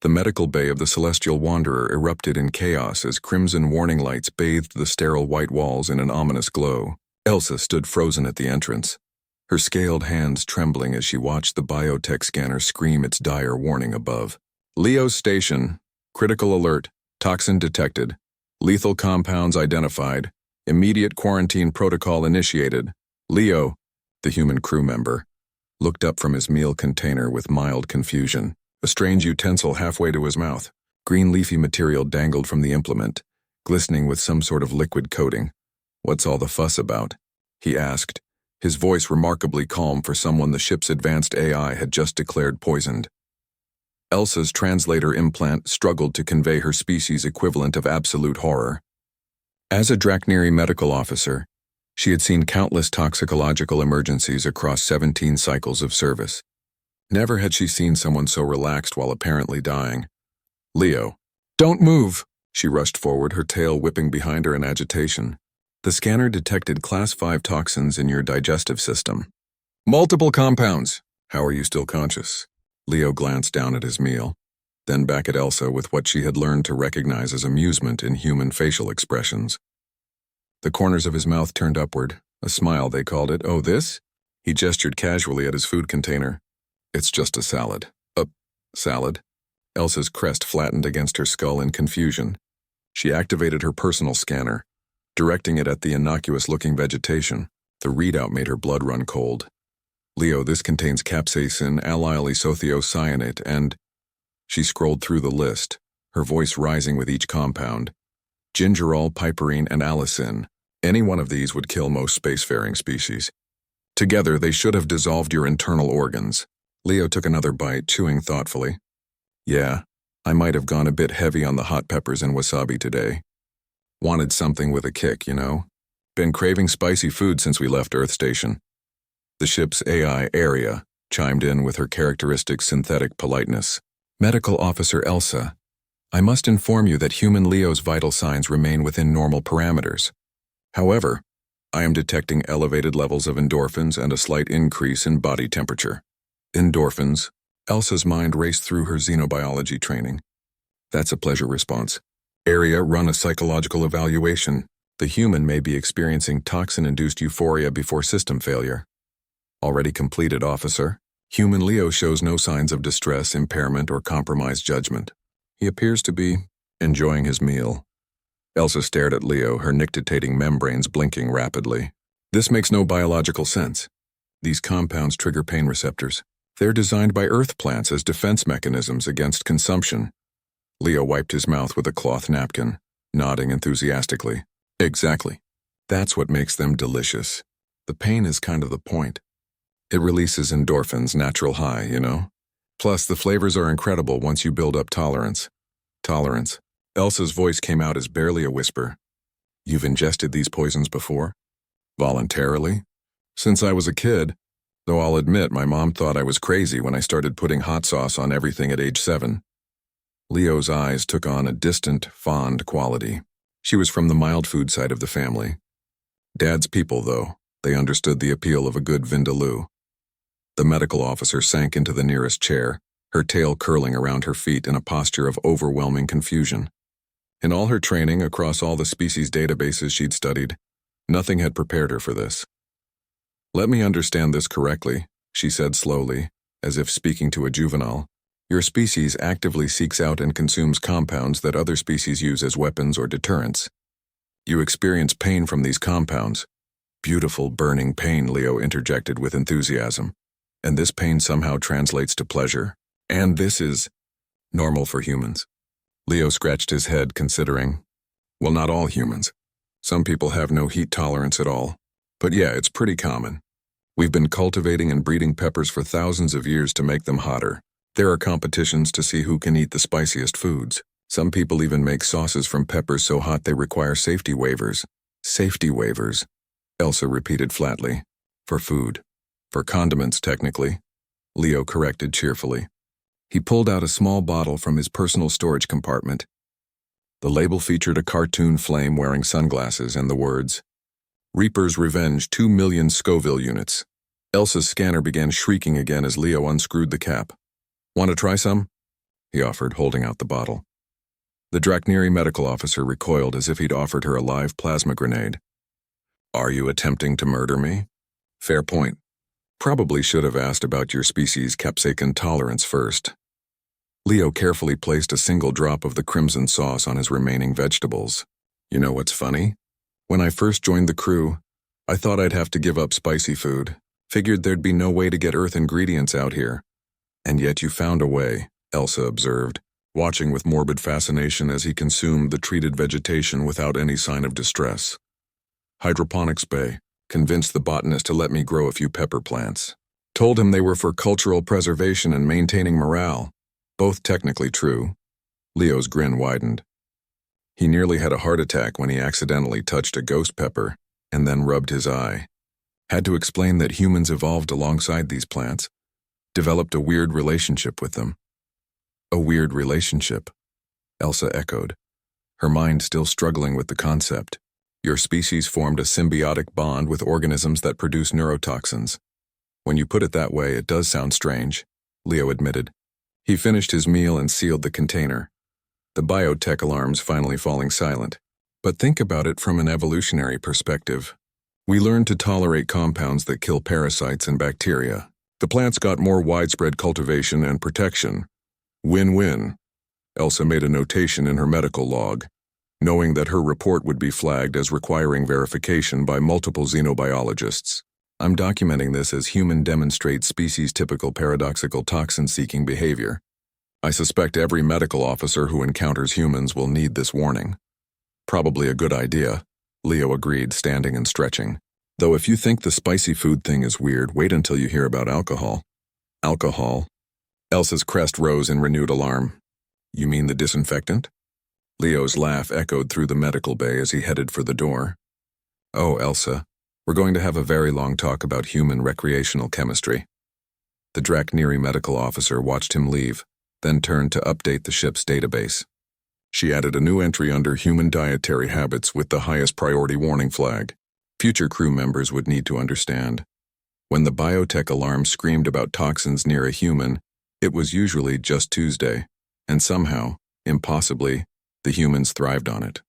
The medical bay of the Celestial Wanderer erupted in chaos as crimson warning lights bathed the sterile white walls in an ominous glow. Elsa stood frozen at the entrance, her scaled hands trembling as she watched the Biotech scanner scream its dire warning above. Leo's station. Critical alert. Toxin detected. Lethal compounds identified. Immediate quarantine protocol initiated. Leo, the human crew member, looked up from his meal container with mild confusion. A strange utensil halfway to his mouth. Green leafy material dangled from the implement, glistening with some sort of liquid coating. "What's all the fuss about?" he asked, his voice remarkably calm for someone the ship's advanced AI had just declared poisoned. Elsa's translator implant struggled to convey her species' equivalent of absolute horror. As a Drakniri medical officer, she had seen countless toxicological emergencies across 17 cycles of service. Never had she seen someone so relaxed while apparently dying. "Leo, don't move!" She rushed forward, her tail whipping behind her in agitation. "The scanner detected Class 5 toxins in your digestive system. Multiple compounds. How are you still conscious?" Leo glanced down at his meal, then back at Elsa with what she had learned to recognize as amusement in human facial expressions. The corners of his mouth turned upward, a smile they called it. "Oh, this?" He gestured casually at his food container. "It's just a salad." Salad?" Elsa's crest flattened against her skull in confusion. She activated her personal scanner, directing it at the innocuous-looking vegetation. The readout made her blood run cold. "Leo, this contains capsaicin, allyl isothiocyanate, and..." She scrolled through the list, her voice rising with each compound. "Gingerol, piperine, and allicin. Any one of these would kill most spacefaring species. Together, they should have dissolved your internal organs." Leo took another bite, chewing thoughtfully. "Yeah, I might have gone a bit heavy on the hot peppers and wasabi today. Wanted something with a kick, you know? Been craving spicy food since we left Earth Station." The ship's AI, Aria, chimed in with her characteristic synthetic politeness. "Medical Officer Elsa, I must inform you that human Leo's vital signs remain within normal parameters. However, I am detecting elevated levels of endorphins and a slight increase in body temperature." Endorphins. Elsa's mind raced through her xenobiology training. "That's a pleasure response. Aria, run a psychological evaluation. The human may be experiencing toxin-induced euphoria before system failure." "Already completed, officer." Human Leo shows no signs of distress, impairment, or compromised judgment. He appears to be enjoying his meal. Elsa stared at Leo, her nictitating membranes blinking rapidly. "This makes no biological sense. These compounds trigger pain receptors. They're designed by Earth plants as defense mechanisms against consumption." Leo wiped his mouth with a cloth napkin, nodding enthusiastically. "Exactly. That's what makes them delicious. The pain is kind of the point. It releases endorphins, natural high, you know? Plus, the flavors are incredible once you build up tolerance." "Tolerance?" Elsa's voice came out as barely a whisper. "You've ingested these poisons before?" "Voluntarily? Since I was a kid. Though I'll admit my mom thought I was crazy when I started putting hot sauce on everything at age 7. Leo's eyes took on a distant, fond quality. She was from the mild food side of the family. Dad's people, though, they understood the appeal of a good vindaloo. The medical officer sank into the nearest chair, her tail curling around her feet in a posture of overwhelming confusion. In all her training across all the species databases she'd studied, nothing had prepared her for this. "Let me understand this correctly," she said slowly, as if speaking to a juvenile. "Your species actively seeks out and consumes compounds that other species use as weapons or deterrents. You experience pain from these compounds." "Beautiful, burning pain," Leo interjected with enthusiasm. "And this pain somehow translates to pleasure. And this is normal for humans." Leo scratched his head, considering. "Well, not all humans. Some people have no heat tolerance at all. But yeah, it's pretty common. We've been cultivating and breeding peppers for thousands of years to make them hotter. There are competitions to see who can eat the spiciest foods. Some people even make sauces from peppers so hot they require safety waivers." "Safety waivers," Elsa repeated flatly. "For food. For condiments, technically," Leo corrected cheerfully. He pulled out a small bottle from his personal storage compartment. The label featured a cartoon flame wearing sunglasses and the words, "Reaper's Revenge, 2 million Scoville units." Elsa's scanner began shrieking again as Leo unscrewed the cap. "Want to try some?" he offered, holding out the bottle. The Drakniri medical officer recoiled as if he'd offered her a live plasma grenade. Are you attempting to murder me? Fair point. Probably should have asked about your species' capsaicin tolerance first. Leo carefully placed a single drop of the crimson sauce on his remaining vegetables. You know what's funny? When I first joined the crew, I thought I'd have to give up spicy food. Figured there'd be no way to get Earth ingredients out here. And yet you found a way, Elsa observed, watching with morbid fascination as he consumed the treated vegetation without any sign of distress. Hydroponics bay, convinced the botanist to let me grow a few pepper plants. Told him they were for cultural preservation and maintaining morale. Both technically true. Leo's grin widened. He nearly had a heart attack when he accidentally touched a ghost pepper and then rubbed his eye. Had to explain that humans evolved alongside these plants, developed a weird relationship with them. A weird relationship, Elsa echoed, her mind still struggling with the concept. Your species formed a symbiotic bond with organisms that produce neurotoxins. When you put it that way, it does sound strange, Leo admitted. He finished his meal and sealed the container, the biotech alarms finally falling silent. But think about it from an evolutionary perspective. We learned to tolerate compounds that kill parasites and bacteria. The plants got more widespread cultivation and protection. Win-win. Elsa made a notation in her medical log, knowing that her report would be flagged as requiring verification by multiple xenobiologists. I'm documenting this as human demonstrates species-typical paradoxical toxin-seeking behavior. I suspect every medical officer who encounters humans will need this warning. Probably a good idea, Leo agreed, standing and stretching. Though if you think the spicy food thing is weird, wait until you hear about alcohol. Alcohol? Elsa's crest rose in renewed alarm. You mean the disinfectant? Leo's laugh echoed through the medical bay as he headed for the door. Oh, Elsa, we're going to have a very long talk about human recreational chemistry. The Drakniri medical officer watched him leave, then turned to update the ship's database. She added a new entry under human dietary habits with the highest priority warning flag. Future crew members would need to understand. When the biotech alarm screamed about toxins near a human, it was usually just Tuesday, and somehow, impossibly, the humans thrived on it.